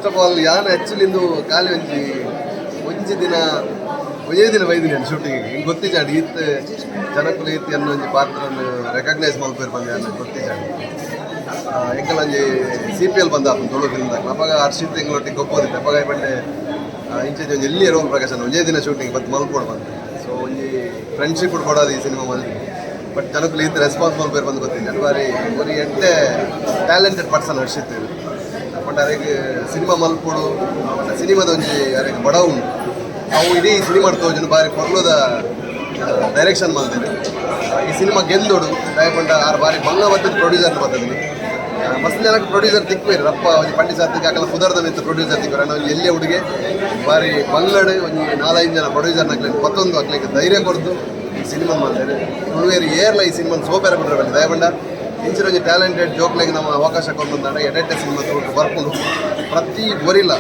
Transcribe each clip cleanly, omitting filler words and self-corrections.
first of all ಯಾನ್ actually ಇಂದು ಖಾಲಿ ಒಂಜೇ ದಿನ ಬೈದಿನಿ ನಾನು ಶೂಟಿಂಗಿಗೆ ಹಿಂಗೆ ಗೊತ್ತಿಜಾಡಿ ಇತ್ತು ಜನಕ್ಕೂ ಇತ್ತು ಅನ್ನೋ ಒಂದು ಪಾತ್ರನ ರೆಕಗ್ನೈಸ್ ಮಾಡ್ಬೇಕು ಬಂದೆ ಅನ್ನೋ ಗೊತ್ತಿಜಾಡಿ ಎಂಕಲ್ ಒಂಜಿ CPL ಬಂದ ತುಳು ಫಿಲ್ಮ್ದಾಗ ಅವಾಗ ಹರ್ಷಿತ್ ಎಂಗಳೊಟ್ಟಿಗೆ ಗೊಪ್ಪೋದಿತ್ತು ಅವಾಗ ಬಂಡೆ ಇಂಚೆ ಒಂದು ಎಲ್ಲಿ ರೋಲ್ ಪ್ರಕಾಶನ ಒಂದೇ ದಿನ ಶೂಟಿಂಗ್ ಬತ್ತು ಮಲ್ಕೊಡು ಬಂದೆ ಸೊ ಒಂಜಿ ಫ್ರೆಂಡ್ಶಿಪ್ ಕೊಡೋದು ಈ ಸಿನಿಮಾ ಮಲ್ದಿ ಬಟ್ ಜನಕ್ಕೂ ಇತ್ತು ರೆಸ್ಪಾನ್ಸ್ ಮಾಡ್ಬೇಕು ಬಂದು ಗೊತ್ತಿಲ್ಲ ಅದು ಬಾರಿ ಒಂದು ಎಂಟೆ ಟ್ಯಾಲೆಂಟೆಡ್ ಪರ್ಸನ್ ಹರ್ಷಿತ್ ಬಟ್ ಅದಕ್ಕೆ ಸಿನಿಮಾ ಮಲ್ಕೊಡು ಸಿನಿಮಾದ ಒಂಜಿ ಅದಕ್ಕೆ ಬಡ ಉಂಟು ನಾವು ಇಡೀ ಸಿನಿಮಾ ತೋಜನ ಬಾರಿ ಕೊರ್ಲೋದ ಡೈರೆಕ್ಷನ್ ಮಾಡ್ತೇನೆ ಈ ಸಿನಿಮಾ ಗೆಂದೋಡು ದಯಪಂಡ ಆರು ಬಾರಿ ಬಂಗ ಬರ್ತದೆ ಪ್ರೊಡ್ಯೂಸರ್ ಬರ್ತದೆ ಮಸ್ತ್ ಜನಕ್ಕೆ ಪ್ರೊಡ್ಯೂಸರ್ ತಿಕ್ಬೇರಿ ರಪ್ಪ ಒಂದು ಪಂಡಿ ಸಾರ್ತಿಗೆ ಹಾಕಲ್ಲ ಕುದರ್ದ ಮಿತ್ತು ಪ್ರೊಡ್ಯೂಸರ್ ತಿಕ್ಬೇರಿ ನಾವು ಎಲ್ಲೇ ಹುಡುಗೆ ಬಾರಿ ಬಂಗಡು ಒಂದು 4-5 ಜನ ಪ್ರೊಡ್ಯೂಸರ್ನ ಹಾಕ್ಲಿಕ್ಕೆ ಮತ್ತೊಂದು ಹಾಕ್ಲಿಕ್ಕೆ ಧೈರ್ಯ ಕೊಡ್ದು ಈ ಸಿನಿಮಾ ಮಾಡ್ತಾರೆ ತುಳುವೇರಿ ಏರ್ಲ ಈ ಸಿನಿಮಾ ಸೋಪೇರ ಬಿಟ್ಟರೆ ದಯಪಂಡ ಇಂಚಿನ ಒಂದು ಟ್ಯಾಲೆಂಟೆಡ್ ಜೋಕ್ಲಿಗೆ ನಮ್ಮ ಅವಕಾಶ ಕೊಡ್ಬಂದಾಡ ಎಡೆಟ್ಟೆ ಸಿನಿಮಾ ತೊಗೊಂಡು ಬರ್ಕೊಂಡು ಪ್ರತಿ ಬರಿಲ್ಲ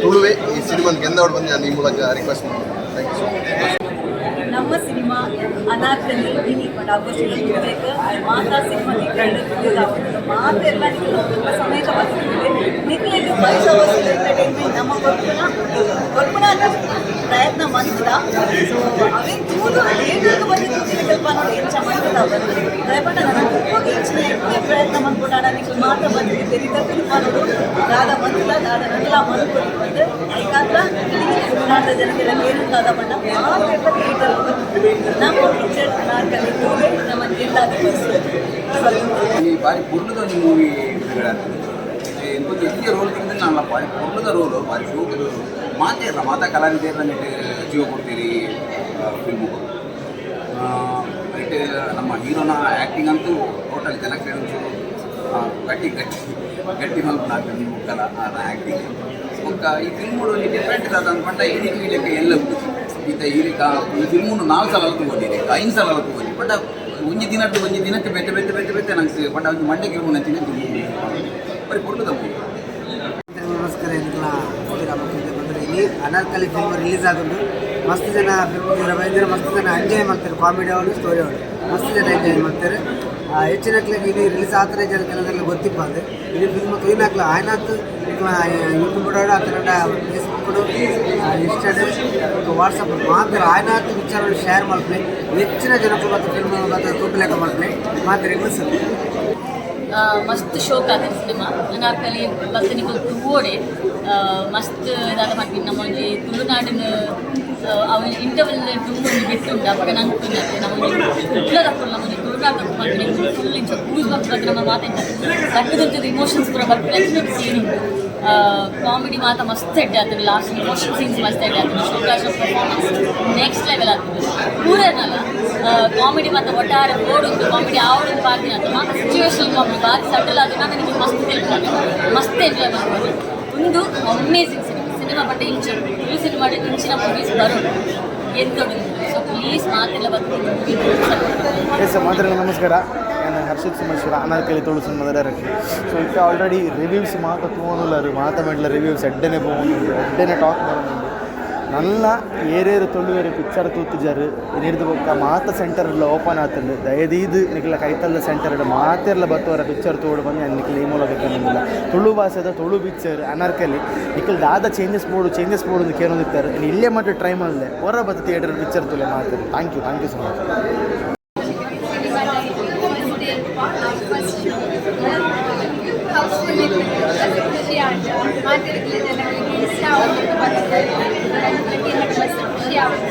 ತುಳುವೆ ಈ ಸಿನಿಮಾನ ಗೆಂದೋಡು ಬಂದು ನಾನು ಈ ಮೂಲಕ ರಿಕ್ವೆಸ್ಟ್ ಮಾಡ್ತೀನಿ ಥ್ಯಾಂಕ್ ಯು ಸೊ ಮಚ್ ನಮ್ಮ ಸಿನಿಮಾ ಅನಾಥಲ್ಲಿ ನೀನು ಆಗೋಷ್ಟು ಮಾತಾ ಸಿನಿಮಾ ಮಾತೆಲ್ಲ ನಿಮ್ಮ ಸಮೇತ ಬರ್ತಿದೆ ನಿಖಿಲಿಗೆ 5 hours ಎಂಟರ್ಟೈನ್ಮೆಂಟ್ ನಮ್ಮ ಕೊಲ್ಪನಾ ಪ್ರಯತ್ನ ಮಾಡ್ತದ ಸೊ ಅವೇ ಚೂರು ಏನಾಗ ಬಂದಿದ್ದು ಕಲ್ಪ ನೋಡಿ ಎಂಚ ಮಾಡ್ತದ ದಯಪಟ್ಟ ನನಗೆ ಹೋಗಿ ಹೆಚ್ಚಿನ ಹೆಚ್ಚಿನ ಪ್ರಯತ್ನ ಮಾಡ್ಕೊಡಾಡ ನಿಮಗೆ ಮಾತ್ರ ಬಂದಿದೆ ತೆರಿದ ಕಲ್ಪ ನೋಡು ದಾದ ಬಂದಿಲ್ಲ ದಾದ ನಲ್ಲ ಮಾಡ್ಕೊಂಡು ಬಂದು ಯಾಕಂದ್ರೆ ನಾಡ ಜನಗೆಲ್ಲ ಕೇಳುತ್ತಾದ ಬಣ್ಣ ಮಾತೆಲ್ಲ ಥಿಯೇಟರ್ ನಮ್ಮ ಪಿಕ್ಚರ್ ನಾಲ್ಕಲ್ಲಿ ಹೋಗಿ ನಮ್ಮ ಜಿಲ್ಲಾಧಿಕಾರಿ ಬಾರಿ ಪುರ್ಣದ ಒಂದು ಮೂವಿ ಎಂಬುದು ಎಲ್ಲಿಗೆ ರೋಲ್ ತಿಂದ್ರೆ ನಾನು ಬಾರಿ ಪುರ್ಣದ ರೋಲು ಬಾರಿ ಶೋಕದ ರೋಲು ಮಾತೇ ಇಲ್ಲ ಮಾತಾ ಕಲಾವಿದೆಯಲ್ಲ ನೆಟ್ಟು ಜೀವ ಕೊಡ್ತೀರಿ ಫಿಲ್ಮು ನೆಟ್ಟು ನಮ್ಮ ಹೀರೋನ ಆ್ಯಕ್ಟಿಂಗ್ ಅಂತೂ ಟೋಟಲ್ ಜನಕ್ಕೆ ಗಟ್ಟಿ ಗಟ್ಟಿ ಗಟ್ಟಿ ಮಲ್ಪನಾಗ ಕಲ ಆ್ಯಕ್ಟಿಂಗ್ ಈ ಫಿಲ್ಮು ಡಿಫ್ರೆಂಟ್ ಇರೋದು ಅಂದ್ಕೊಂಡ ಇದಕ್ಕೆ ಇದಕ್ಕೆ ಎಲ್ಲ ಈತ ಈಗ ಈ ಫಿಲ್ಮನ್ನು 4 ಸಲ ಓದಿದೆ 5 ಸಲ ಓದಿ ಬಟ್ ಒಂಜಿ ದಿನಕ್ಕೆ ಬೆತ್ತೆ ನಂಗೆ ಬಟ್ ಅದು ಮಂಡೆಗೆ ನಂಚಿನ ಬರೀ ಕೊಡ್ತದ ನಮಸ್ಕಾರ ಎಲ್ಲ ಬಂದರೆ ಇಲ್ಲಿ ಅನಾರ್ಕಲಿ ಫಿಲ್ಮ್ ರಿಲೀಸ್ ಆಗೋದು ಮಸ್ತ್ ಜನ ಫಿಲ್ಮ್ ಬೈದರೆ ಮಸ್ತ್ ಜನ ಎಂಜಾಯ್ ಮಾಡ್ತಾರೆ ಕಾಮಿಡಿ ಅವರು ಸ್ಟೋರಿ ಅವರು ಮಸ್ತ್ ಜನ ಎಂಜಾಯ್ ಮಾಡ್ತಾರೆ ಹೆಚ್ಚಿನ ಇದು ರಿಲೀಸ್ ಆತರ ಜನ ಕೆಲವೆಲ್ಲ ಗೊತ್ತಿಪ್ಪದು ಇದು ಫಿಲ್ಮ್ ಕ್ಲೀನಾಗ್ಲ ಆಯ್ನಾತು ಯೂಟ್ಯೂಬ್ ಅದ್ರ ಫೇಸ್ಬುಕ್ ಇನ್ಸ್ಟಾಡ್ ವಾಟ್ಸಪ್ ಮಾತ್ರ ಆಯ್ನಾತು ವಿಚಾರ ಶೇರ್ ಮಾಡ್ತಾರೆ ಹೆಚ್ಚಿನ ಜನಕ್ಕೂ ಮತ್ತು ಫಿಲ್ಮ್ ಮತ್ತು ತೂಕ ಲೆಕ್ಕ ಮಾಡ್ತಾರೆ ಮಾತ್ರ ಇಳಿಸೋದು ಮಸ್ತ್ ಶೋಕ್ ಆದ ಸಿನಿಮಾ ಅನಾರ್ಕಲಿ ಬಸ್ ನಿಮಗೆ ತೂವೋಡೆ ಮಸ್ತ್ ಇದಾದ ಮಾಡ್ತೀನಿ ನಮ್ಮ ಒಂದು ತುಳುನಾಡಿನ ಅವನ ಇಂಟರ್ವಲ್ ತುಂಬ ಬಿಟ್ಟುಂಟು ಅವಾಗ ನಂಗೆ ನಮ್ಮ ಉಳ್ಳದಪ್ಪು ನಮ್ಮ ತುಳುನಾಡು ಮಾಡ್ತೀನಿ ಫುಲ್ ಇಂಚ ಕೂಸ್ ಬಗ್ಗೆ ನಮ್ಮ ಮಾತಾಡ್ತಾರೆ ಸಕ್ಕದಂತದ ಇಮೋಷನ್ಸ್ ಕೂಡ ಬರ್ತಾರೆ ಸೀನ್ ಉಂಟು ಕಾಮಿಡಿ ಮಾತ್ರ ಮಸ್ತ್ ಎಡ್ಡೆ ಆಗ್ತದೆ ಲಾಸ್ಟ್ ಇಮೋಷನ್ ಸೀನ್ಸ್ ಮಸ್ತ್ ಎಡ್ಡೆ ಆಗ್ತದೆ ಶೋಕಾಶ ಪರ್ಫಾರ್ಮೆನ್ಸ್ ನೆಕ್ಸ್ಟ್ ಲೆವೆಲ್ ಆಗ್ತದೆ ಪೂರನಲ್ಲ ಕಾಮಿಡಿ ಮತ್ತು ಒಟ್ಟಾರೆ ಬೋರ್ಡ್ ಉಂಟು ಕಾಮಿಡಿ ಆವಡೊಂದು ಪಾರ್ಟಿನ ಅಂತ ಮಾತ್ರ ಸಿಚುವೇಶನ್ ಕಾಮಿಡಿ ಬಾರಿ ಸಟಲ್ ಆದ್ರೆ ನನಗೆ ಮಸ್ತ್ ತಿಳ್ಕೊಂಡು ಮಸ್ತ್ ಎಂಜಾಯ್ ಮಾಡ್ಬೋದು ಒಂದು ಅಮೇಝಿಂಗ್ ಸಿನಿಮಾ ಬಟ್ ಇಂಚು ಈ ಸಿನಿಮಾ ಇಂಚಿನ ಮೂವೀಸ್ ಬರೋದು ಎಂದೊಂದು ಸೊ ಪ್ಲೀಸ್ ಮಾತೆಲ್ಲ ಬರ್ತೀನಿ ಮಾತ್ರ ನಮಸ್ಕಾರ ನಾನು ಹರ್ಷಿತ್ ಸುಮೇಶ್ವರ ಅನಾರ್ಕಲಿ ತುಳು ಸಿನಿಮಾದ ಡೈರೆಕ್ಟರ್ ಸೊ ಇತ್ತ ಆಲ್ರೆಡಿ ರಿವ್ಯೂಸ್ ಮಾತ ತೋನುಲ್ಲರು ಮಾತಮೆಡ್ಲ ರಿವ್ಯೂಸ್ ಎಡ್ಡೆನೆ പോകുന്നുണ്ട് ಎಡ್ಡೆನೆ ಟಾಕ್ ಮಾಡೋದು നല്ല ഏരേറ് തൊള്ളുവേര് പിക്ചർ തൂത്തുജാറ് ഇനിടുത്ത് പോക്ക മാത്ത സെൻറ്ററിൽ ഓപ്പൺ ആത്തുണ്ട് ദയദീത് നിൽക്കുള്ള കൈത്തല്ല സെൻറ്ററുടെ മാತೆಲ್ಲ ಬತ್ತವರ ಪಿಕ್ಚರ್ ತೋಡು ಬಂದು ನಾನು ನಿಖಿಲ್ ಈ ಮೂಲಕ ಕೇಳೋದಿಲ್ಲ ತುಳು ಭಾಷೆದ ತುಳು ಪಿಕ್ಚರ್ ಅನಾರ್ಕಲಿ ನಿಖಿಲ್ ದಾದ ಚೇಂಜಸ್ ಬೋರ್ಡು ಅಂತ ಕೇಳೋದಿರ್ತಾರೆ ಇಲ್ಲೇ ಮಟ್ಟ ಟ್ರೈ ಮಾಡಲೆ ಹೊರ ಬತ್ತು ಥಿಯೇಟರ್ ಪಿಕ್ಚರ್ ತುಲೆ ಮಾಡ್ತಾರೆ ಥ್ಯಾಂಕ್ ಯು ಸೊ ಮಚ್ ಖುಷಿ ಆಗುತ್ತೆ